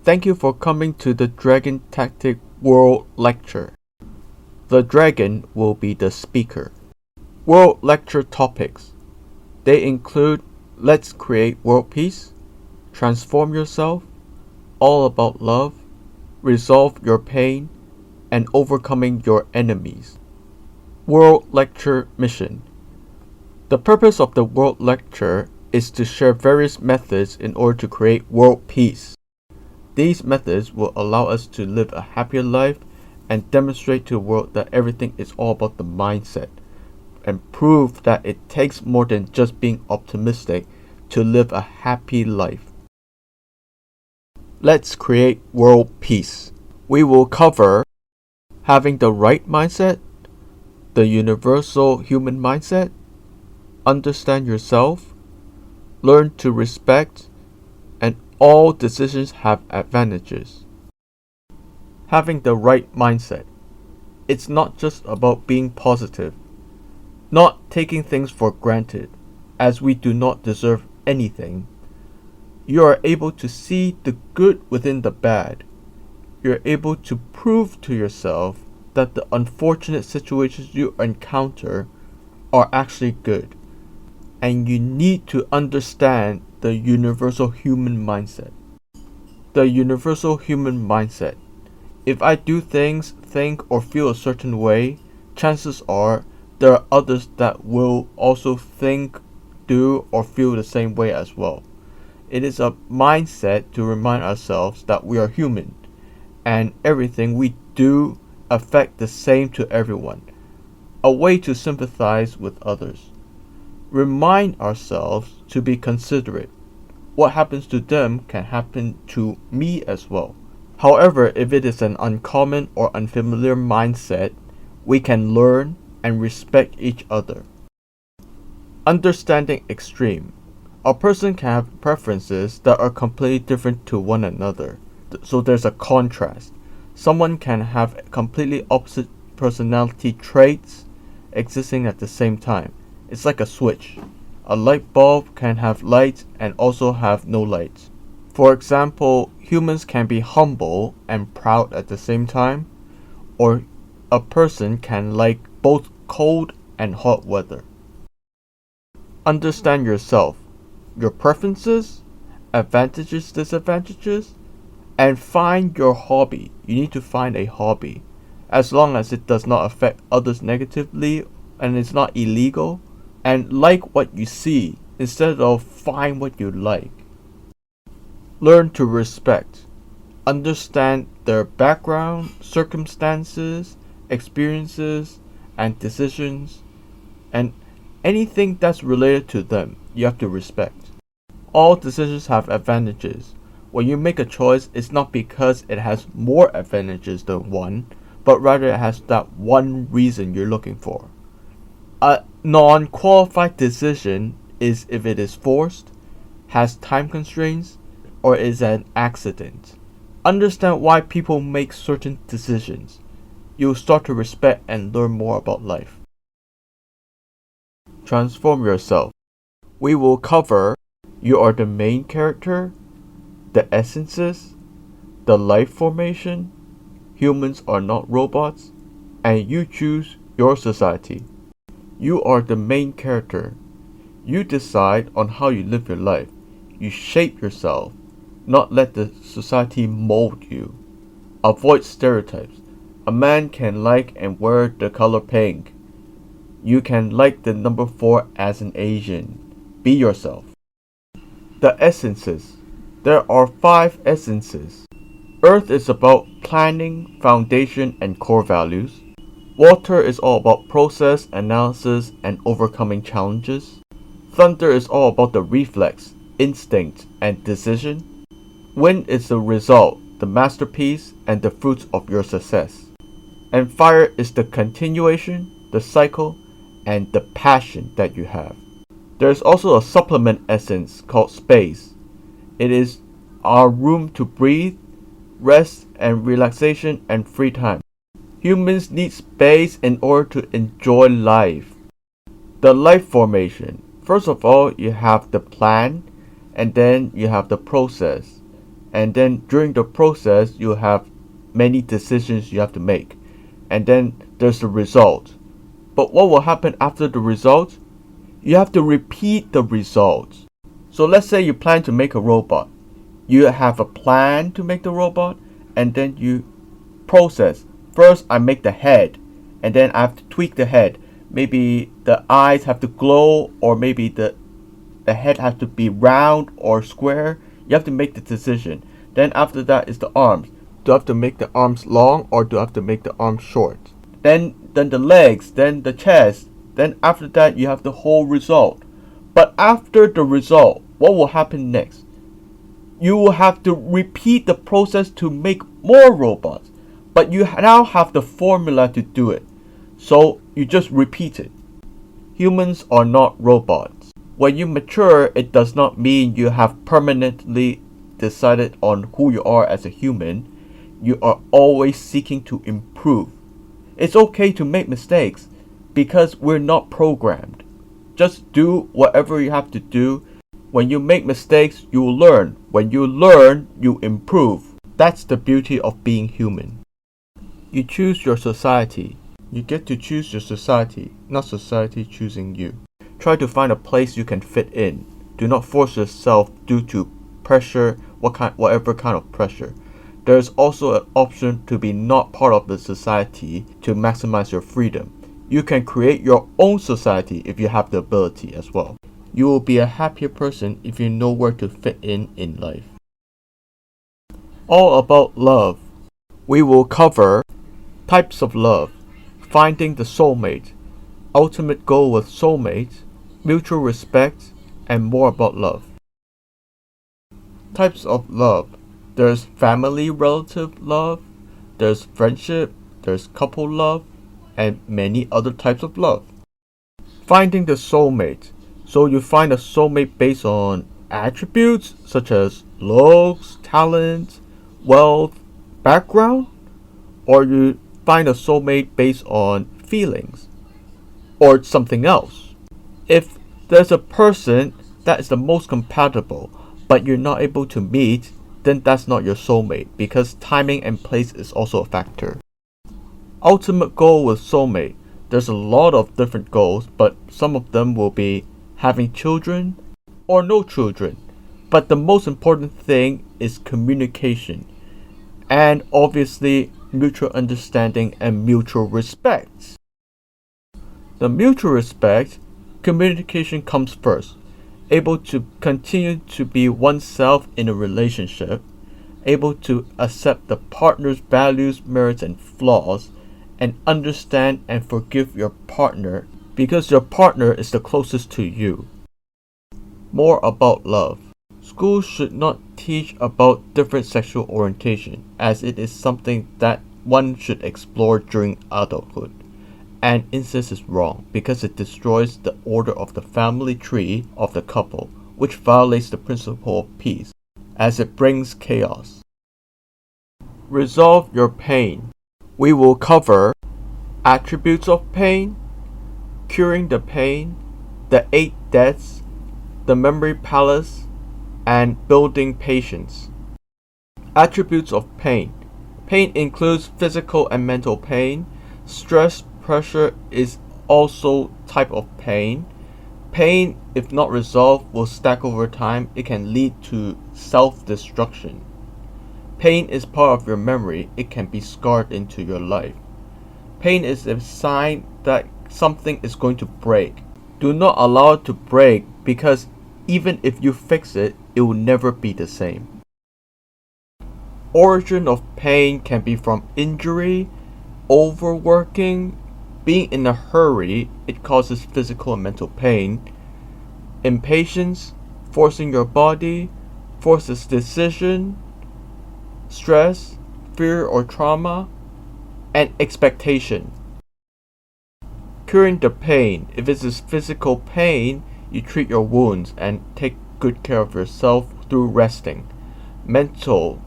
Thank you for coming to the Dragon Tactic World Lecture. The dragon will be the speaker. World Lecture topics. They include Let's Create World Peace, Transform Yourself, All About Love, Resolve Your Pain, and Overcoming Your Enemies. World Lecture Mission. The purpose of the World Lecture is to share various methods in order to create world peace. These methods will allow us to live a happier life and demonstrate to the world that everything is all about the mindset, and prove that it takes more than just being optimistic to live a happy life. Let's create world peace. We will cover having the right mindset, the universal human mindset, understand yourself, learn to respect, and all decisions have advantages. Having the right mindset. It's not just about being positive, not taking things for granted, as we do not deserve anything. You are able to see the good within the bad. You're able to prove to yourself that the unfortunate situations you encounter are actually good. And you need to understand the universal human mindset. The universal human mindset. If I do things, think, or feel a certain way, chances are there are others that will also think, do, or feel the same way as well. It is a mindset to remind ourselves that we are human, and everything we do affects the same to everyone. A way to sympathize with others. Remind ourselves to be considerate. What happens to them can happen to me as well. However, if it is an uncommon or unfamiliar mindset, we can learn and respect each other. Understanding extreme. A person can have preferences that are completely different to one another. So there's a contrast. Someone can have completely opposite personality traits existing at the same time. It's like a switch. A light bulb can have lights and also have no lights. For example, humans can be humble and proud at the same time, or a person can like both cold and hot weather. Understand yourself, your preferences, advantages, disadvantages, and find your hobby. You need to find a hobby, as long as it does not affect others negatively and it's not illegal. And like what you see instead of find what you like. Learn to respect. Understand their background, circumstances, experiences, and decisions, and anything that's related to them, you have to respect. All decisions have advantages. When you make a choice, it's not because it has more advantages than one, but rather it has that one reason you're looking for. A non-qualified decision is if it is forced, has time constraints, or is an accident. Understand why people make certain decisions. You'll start to respect and learn more about life. Transform yourself. We will cover you are the main character, the essences, the life formation, humans are not robots, and you choose your society. You are the main character. You decide on how you live your life. You shape yourself, not let the society mold you. Avoid stereotypes. A man can like and wear the color pink. You can like the number 4 as an Asian. Be yourself. The essences. There are 5 essences. Earth is about planning, foundation, and core values. Water is all about process, analysis, and overcoming challenges. Thunder is all about the reflex, instinct, and decision. Wind is the result, the masterpiece, and the fruits of your success. And fire is the continuation, the cycle, and the passion that you have. There is also a supplement essence called space. It is our room to breathe, rest, and relaxation, and free time. Humans need space in order to enjoy life. The life formation. First of all, you have the plan, and then you have the process, And then during the process, you have many decisions you have to make. And then there's the result. But what will happen after the result? You have to repeat the results. So let's say you plan to make a robot. You have a plan to make the robot, and then you process. First, I make the head, and then I have to tweak the head. Maybe the eyes have to glow, or maybe the head has to be round or square. You have to make the decision. Then after that is the arms. Do I have to make the arms long, or do I have to make the arms short? Then the legs, then the chest. Then after that you have the whole result. But after the result, what will happen next? You will have to repeat the process to make more robots. But you now have the formula to do it. So you just repeat it. Humans are not robots. When you mature, it does not mean you have permanently decided on who you are as a human. You are always seeking to improve. It's okay to make mistakes because we're not programmed. Just do whatever you have to do. When you make mistakes, you will learn. When you learn, you improve. That's the beauty of being human. You choose your society. You get to choose your society, not society choosing you. Try to find a place you can fit in. Do not force yourself due to pressure, whatever kind of pressure. There is also an option to be not part of the society to maximize your freedom. You can create your own society if you have the ability as well. You will be a happier person if you know where to fit in life. All about love. We will cover types of love, finding the soulmate, ultimate goal with soulmate, mutual respect, and more about love. Types of love. There's family relative love, there's friendship, there's couple love, and many other types of love. Finding the soulmate. So you find a soulmate based on attributes such as looks, talent, wealth, background, or you find a soulmate based on feelings or something else. If there's a person that is the most compatible but you're not able to meet, then that's not your soulmate because timing and place is also a factor. Ultimate goal with soulmate. There's a lot of different goals, but some of them will be having children or no children. But the most important thing is communication and obviously mutual understanding and mutual respect. The mutual respect, communication comes first. Able to continue to be oneself in a relationship, able to accept the partner's values, merits, and flaws, and understand and forgive your partner because your partner is the closest to you. More about love. Schools should not teach about different sexual orientation as it is something that one should explore during adulthood. And incest is wrong because it destroys the order of the family tree of the couple, which violates the principle of peace, as it brings chaos. Resolve your pain. We will cover attributes of pain, curing the pain, the 8 deaths, the memory palace, and building patience. Attributes of pain. Pain includes physical and mental pain. Stress, pressure is also type of pain. Pain, if not resolved, will stack over time. It can lead to self-destruction. Pain is part of your memory. It can be scarred into your life. Pain is a sign that something is going to break. Do not allow it to break because even if you fix it, it will never be the same. Origin of pain can be from injury, overworking, being in a hurry, it causes physical and mental pain. Impatience, forcing your body, forces decision, stress, fear or trauma, and expectation. Curing the pain. If it is physical pain, you treat your wounds and take good care of yourself through resting. Mental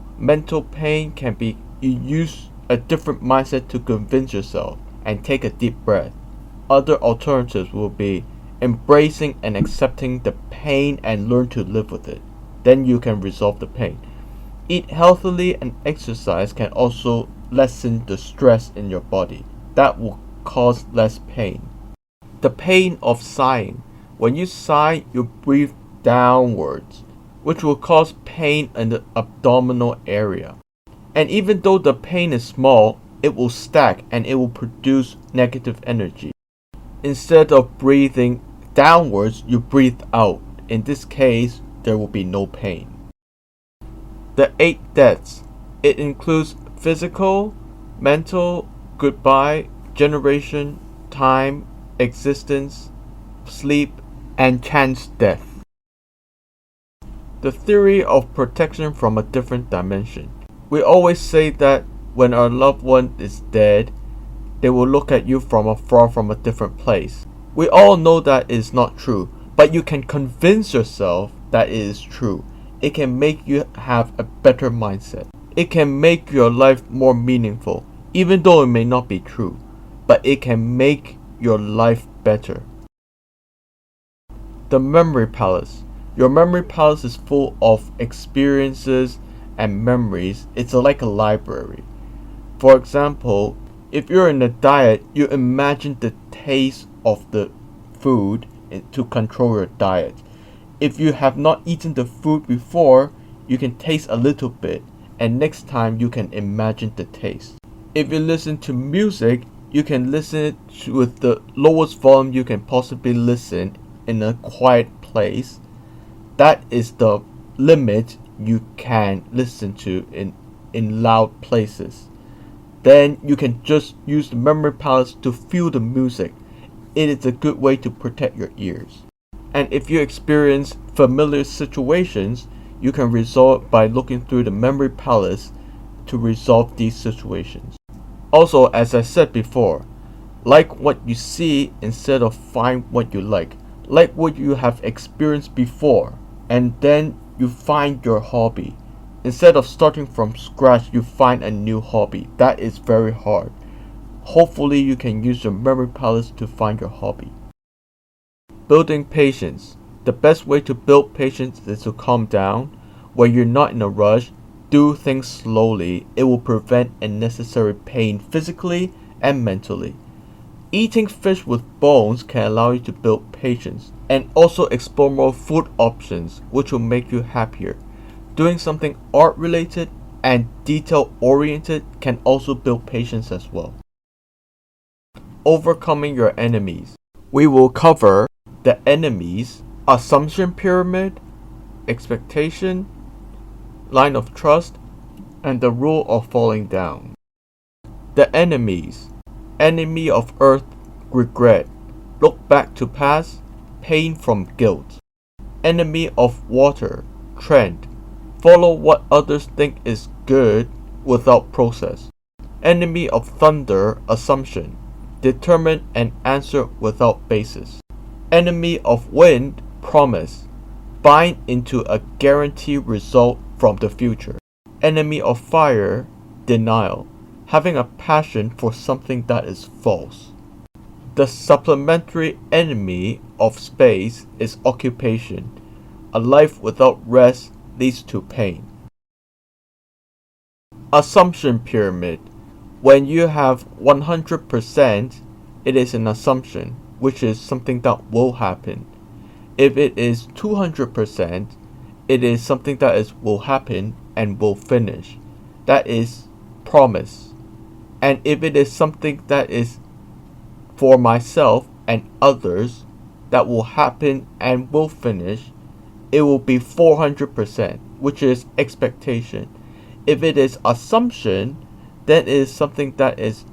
pain can be you use a different mindset to convince yourself and take a deep breath. Other alternatives will be embracing and accepting the pain and learn to live with it. Then you can resolve the pain. Eat healthily and exercise can also lessen the stress in your body. That will cause less pain. The pain of sighing. When you sigh, you breathe downwards, which will cause pain in the abdominal area. And even though the pain is small, it will stack and it will produce negative energy. Instead of breathing downwards, you breathe out. In this case, there will be no pain. The 8 deaths. It includes physical, mental, goodbye, generation, time, existence, sleep, and chance death. The theory of protection from a different dimension. We always say that when our loved one is dead, they will look at you from afar from a different place. We all know that is not true, but you can convince yourself that it is true. It can make you have a better mindset. It can make your life more meaningful, even though it may not be true, but it can make your life better. The memory palace. Your memory palace is full of experiences and memories. It's like a library. For example, if you're in a diet, you imagine the taste of the food to control your diet. If you have not eaten the food before, you can taste a little bit, and next time you can imagine the taste. If you listen to music, you can listen with the lowest volume you can possibly listen in a quiet place. That is the limit you can listen to in loud places. Then you can just use the memory palace to feel the music. It is a good way to protect your ears. And if you experience familiar situations, you can resolve by looking through the memory palace to resolve these situations. Also, as I said before, like what you see instead of find what you like. Like what you have experienced before, and then you find your hobby. Instead of starting from scratch, you find a new hobby. That is very hard. Hopefully you can use your memory palace to find your hobby. Building patience. The best way to build patience is to calm down. When you're not in a rush, do things slowly. It will prevent unnecessary pain physically and mentally. Eating fish with bones can allow you to build patience and also explore more food options, which will make you happier. Doing something art related and detail oriented can also build patience as well. Overcoming your enemies. We will cover the enemies, assumption pyramid, expectation, line of trust, and the rule of falling down. The enemies. Enemy of earth, regret. Look back to past, pain from guilt. Enemy of water, trend. Follow what others think is good without process. Enemy of thunder, assumption. Determine an answer without basis. Enemy of wind, promise. Bind into a guaranteed result from the future. Enemy of fire, denial. Having a passion for something that is false. The supplementary enemy of space is occupation. A life without rest leads to pain. Assumption pyramid. When you have 100%, it is an assumption, which is something that will happen. If it is 200%, it is something that will happen and will finish. That is promise. And if it is something that is for myself and others that will happen and will finish, it will be 400%, which is expectation. If it is assumption, then it is something that is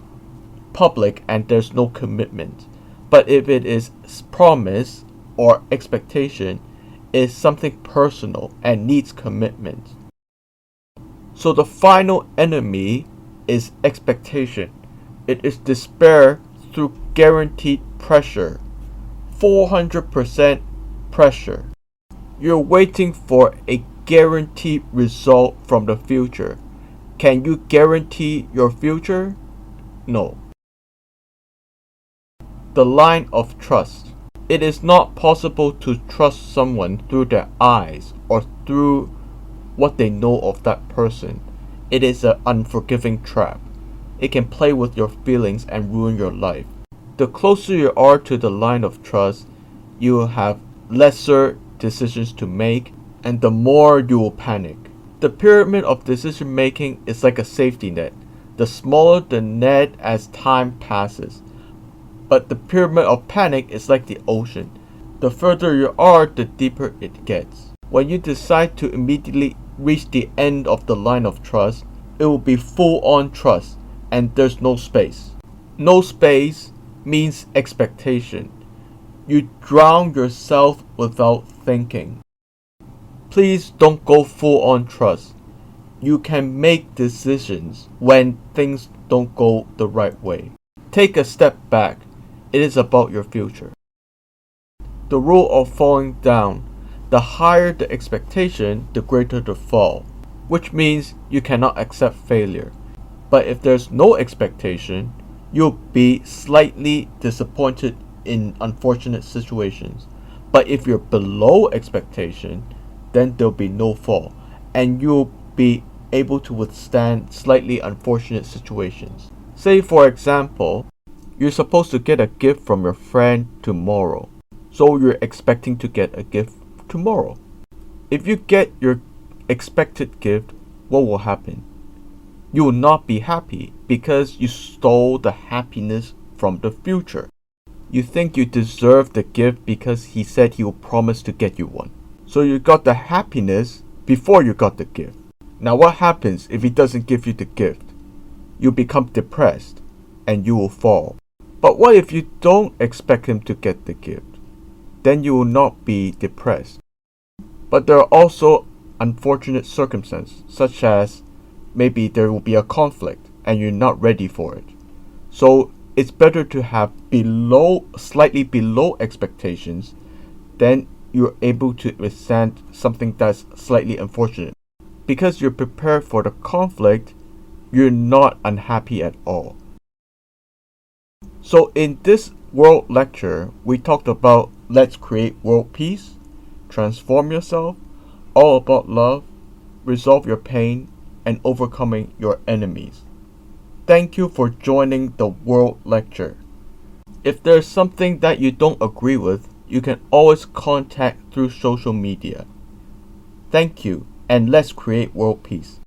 public and there's no commitment. But if it is promise or expectation, it is something personal and needs commitment. So the final enemy is expectation. It is despair through guaranteed pressure. 400% pressure. You're waiting for a guaranteed result from the future. Can you guarantee your future? No. The line of trust. It is not possible to trust someone through their eyes or through what they know of that person. It is an unforgiving trap. It can play with your feelings and ruin your life. The closer you are to the line of trust, you will have lesser decisions to make, and the more you will panic. The pyramid of decision making is like a safety net. The smaller the net as time passes. But the pyramid of panic is like the ocean. The further you are, the deeper it gets. When you decide to immediately reach the end of the line of trust, it will be full-on trust, and there's no space. No space means expectation. You drown yourself without thinking. Please don't go full-on trust. You can make decisions when things don't go the right way. Take a step back. It is about your future. The rule of falling down. The higher the expectation, the greater the fall, which means you cannot accept failure. But if there's no expectation, you'll be slightly disappointed in unfortunate situations. But if you're below expectation, then there'll be no fall, and you'll be able to withstand slightly unfortunate situations. Say for example, you're supposed to get a gift from your friend tomorrow. So you're expecting to get a gift tomorrow. If you get your expected gift, what will happen? You will not be happy because you stole the happiness from the future. You think you deserve the gift because he said he will promise to get you one. So you got the happiness before you got the gift. Now what happens if he doesn't give you the gift? You become depressed and you will fall. But what if you don't expect him to get the gift? Then you will not be depressed. But there are also unfortunate circumstances, such as maybe there will be a conflict and you're not ready for it. So it's better to have slightly below expectations, then you're able to withstand something that's slightly unfortunate. Because you're prepared for the conflict, you're not unhappy at all. So in this world lecture, we talked about let's create world peace, transform yourself, all about love, resolve your pain, and overcoming your enemies. Thank you for joining the world lecture. If there's something that you don't agree with, you can always contact through social media. Thank you, and let's create world peace.